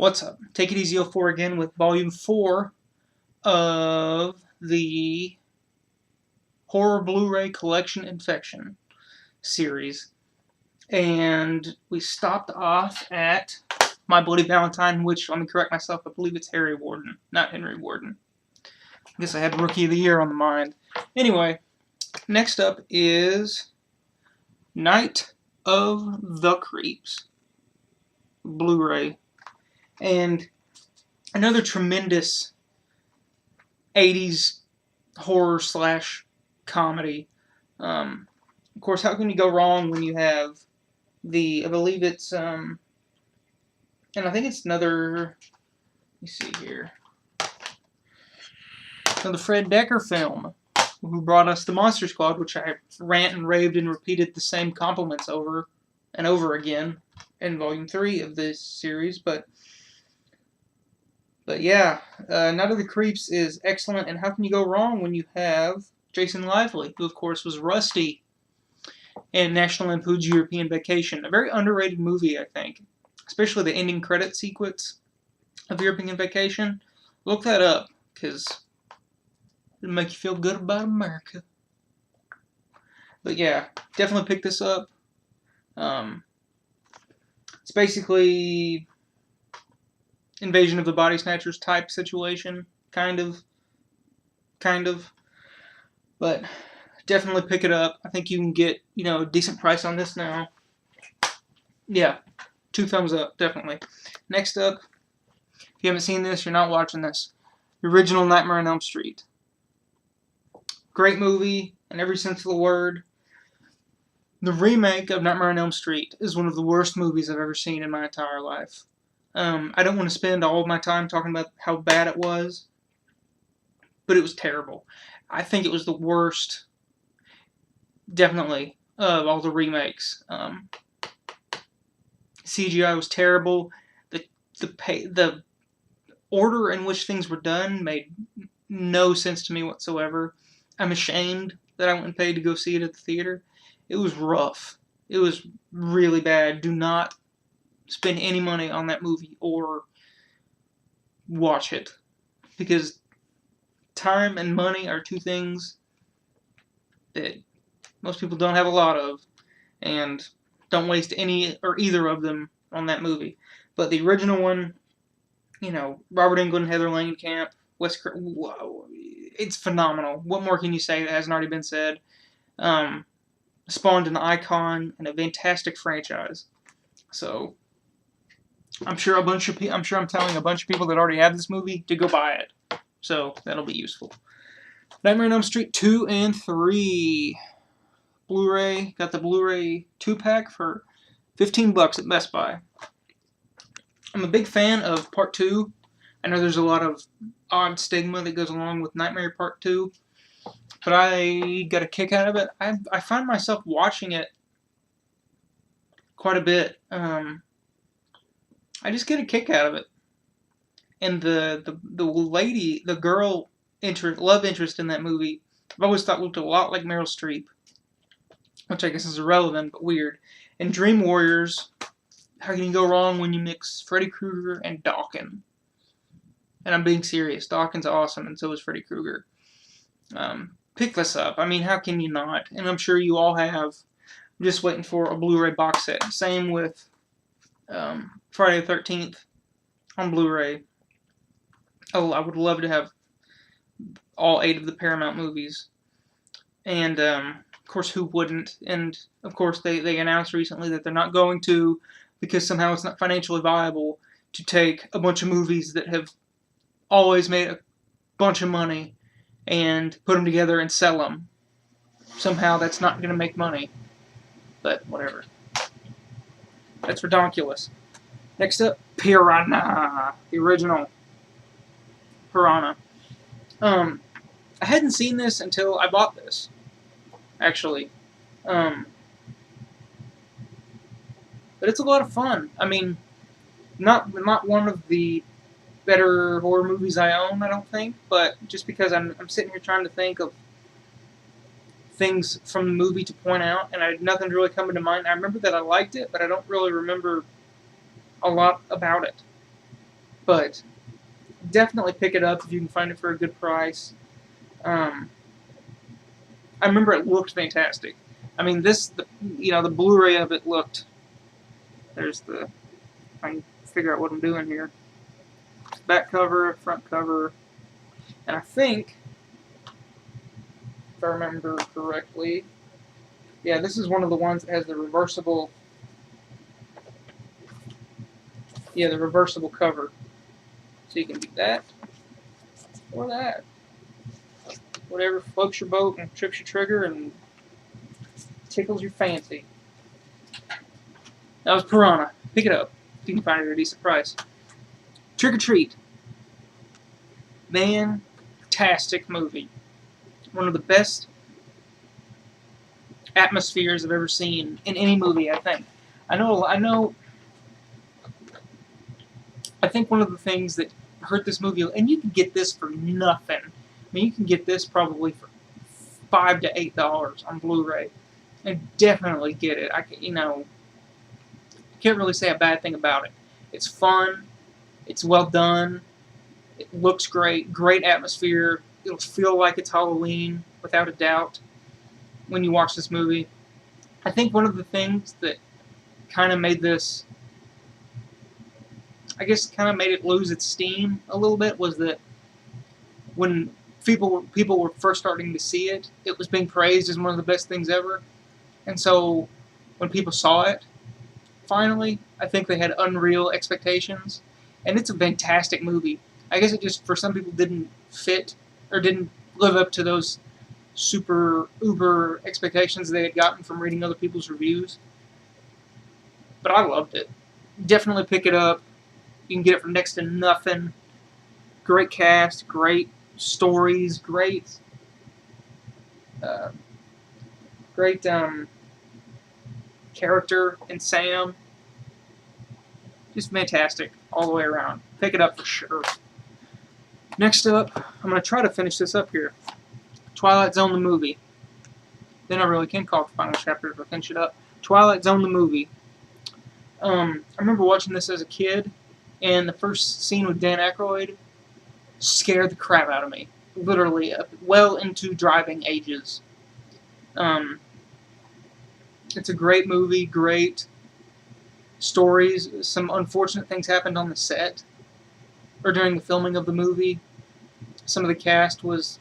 What's up? Take It Easy 04 again with Volume 4 of the Horror Blu-ray Collection Infection series. And we stopped off at My Bloody Valentine, which, let me correct myself, I believe it's Harry Warden, not Henry Warden. I guess I had Rookie of the Year on the mind. Anyway, next up is Night of the Creeps Blu-ray. And another tremendous 80s horror / comedy. Of course, how can you go wrong when you have I believe it's, and I think it's another, let me see here, another Fred Dekker film, who brought us The Monster Squad, which I rant and raved and repeated the same compliments over and over again in Volume 3 of this series, but yeah, Night of the Creeps is excellent, and how can you go wrong when you have Jason Lively, who of course was Rusty in National Lampoon's European Vacation. A very underrated movie, I think, especially the ending credit sequence of European Vacation. Look that up, because it'll make you feel good about America. But yeah, definitely pick this up. It's basically Invasion of the Body Snatchers type situation, kind of, but definitely pick it up. I think you can get, a decent price on this now. Yeah, 2 thumbs up, definitely. Next up, if you haven't seen this, you're not watching this. The original Nightmare on Elm Street. Great movie in every sense of the word. The remake of Nightmare on Elm Street is one of the worst movies I've ever seen in my entire life. I don't want to spend all of my time talking about how bad it was, but it was terrible. I think it was the worst, definitely, of all the remakes. CGI was terrible. The order in which things were done made no sense to me whatsoever. I'm ashamed that I went and paid to go see it at the theater. It was rough. It was really bad. Do not spend any money on that movie or watch it, because time and money are two things that most people don't have a lot of, and don't waste any or either of them on that movie. But the original one, Robert Englund, Heather Langenkamp, whoa, it's phenomenal. What more can you say that hasn't already been said? Spawned an icon and a fantastic franchise. So I'm telling a bunch of people that already have this movie to go buy it. So that'll be useful. Nightmare on Elm Street 2 and 3. Blu-ray. Got the Blu-ray 2-pack for $15 at Best Buy. I'm a big fan of Part 2. I know there's a lot of odd stigma that goes along with Nightmare Part 2, but I got a kick out of it. I find myself watching it quite a bit. I just get a kick out of it. And the girl love interest in that movie, I've always thought looked a lot like Meryl Streep, which I guess is irrelevant but weird. And Dream Warriors, how can you go wrong when you mix Freddy Krueger and Dawkins? And I'm being serious. Dawkins awesome, and so is Freddy Krueger. Pick this up. I mean, how can you not? And I'm sure you all have. I'm just waiting for a Blu-ray box set. Same with Friday the 13th on Blu-ray. Oh, I would love to have all 8 of the Paramount movies. And, of course, who wouldn't? And, of course, they announced recently that they're not going to, because somehow it's not financially viable to take a bunch of movies that have always made a bunch of money and put them together and sell them. Somehow that's not going to make money. But whatever. That's ridiculous. Next up, Piranha. The original Piranha. I hadn't seen this until I bought this, actually. But it's a lot of fun. I mean, not one of the better horror movies I own, I don't think, but just because I'm sitting here trying to think of things from the movie to point out, and nothing's really coming to mind. I remember that I liked it, but I don't really remember a lot about it. but definitely pick it up if you can find it for a good price. I remember it looked fantastic. I mean, the Blu-ray of it looked. There's the. I can figure out what I'm doing here. Back cover, front cover, and I think, if I remember correctly, yeah, this is one of the ones that has the reversible. Yeah, the reversible cover. So you can do that or that. Whatever floats your boat and trips your trigger and tickles your fancy. That was Piranha. Pick it up if you can find it at a decent price. Trick or Treat. Fantastic movie. One of the best atmospheres I've ever seen in any movie, I think. I think one of the things that hurt this movie, and you can get this for nothing. I mean, you can get this probably for $5 to $8 on Blu-ray, and definitely get it. Can't really say a bad thing about it. It's fun. It's well done. It looks great. Great atmosphere. It'll feel like it's Halloween, without a doubt, when you watch this movie. I think one of the things that kind of made this, kind of made it lose its steam a little bit was that when people were first starting to see it, it was being praised as one of the best things ever. And so when people saw it, finally, I think they had unreal expectations. And it's a fantastic movie. I guess it just, for some people, didn't fit or didn't live up to those super uber expectations they had gotten from reading other people's reviews. But I loved it. Definitely pick it up. You can get it for next to nothing. Great cast, great stories, great character in Sam. Just fantastic all the way around. Pick it up for sure. Next up, I'm going to try to finish this up here. Twilight Zone the movie. Then I really can call it the final chapter if I finish it up. Twilight Zone the movie. I remember watching this as a kid, and the first scene with Dan Aykroyd scared the crap out of me. Literally, well into driving ages. It's a great movie, great stories. Some unfortunate things happened on the set, or during the filming of the movie. Some of the cast was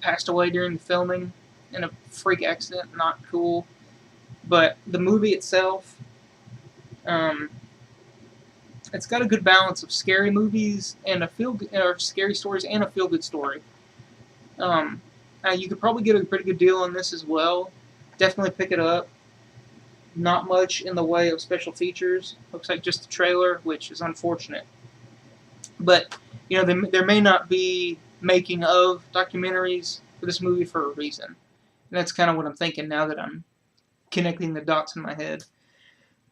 passed away during the filming in a freak accident. Not cool. But the movie itself, it's got a good balance of scary movies and scary stories and a feel-good story. You could probably get a pretty good deal on this as well. Definitely pick it up. Not much in the way of special features. Looks like just a trailer, which is unfortunate. But there may not be making of documentaries for this movie for a reason. And that's kind of what I'm thinking now that I'm connecting the dots in my head.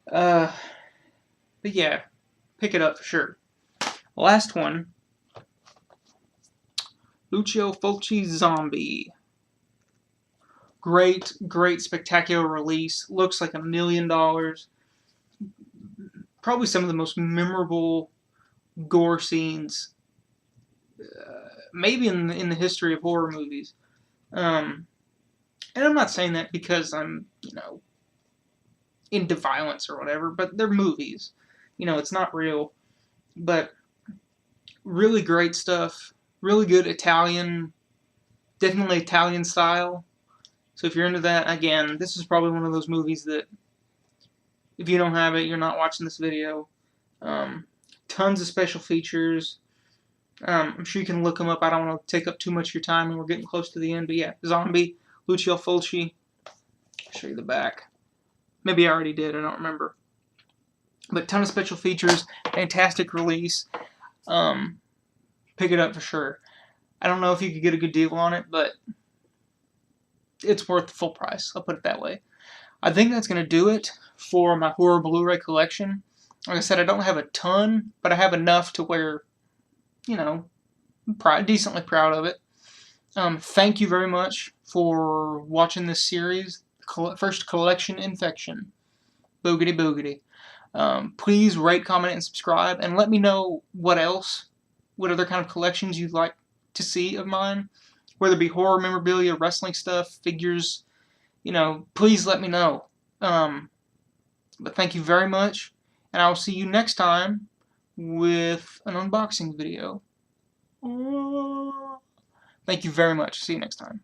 But yeah, pick it up for sure. Last one, Lucio Fulci's Zombie. Great, spectacular release. Looks like $1 million. Probably some of the most memorable gore scenes, maybe in the history of horror movies. And I'm not saying that because I'm, into violence or whatever, but they're movies. It's not real. But really great stuff. Really good Italian, definitely Italian style. So if you're into that, again, this is probably one of those movies that if you don't have it, you're not watching this video. Tons of special features. I'm sure you can look them up. I don't want to take up too much of your time, and we're getting close to the end. But yeah, Zombie, Lucio Fulci. I'll show you the back. Maybe I already did. I don't remember. But ton of special features. Fantastic release. Pick it up for sure. I don't know if you could get a good deal on it, but it's worth the full price. I'll put it that way. I think that's going to do it for my horror Blu-ray collection. Like I said, I don't have a ton, but I have enough to where, I'm decently proud of it. Thank you very much for watching this series. First collection infection. Boogity boogity. Please rate, comment, and subscribe, and let me know what other kind of collections you'd like to see of mine, whether it be horror memorabilia, wrestling stuff, figures. Please let me know. But thank you very much, and I will see you next time with an unboxing video. Thank you very much. See you next time.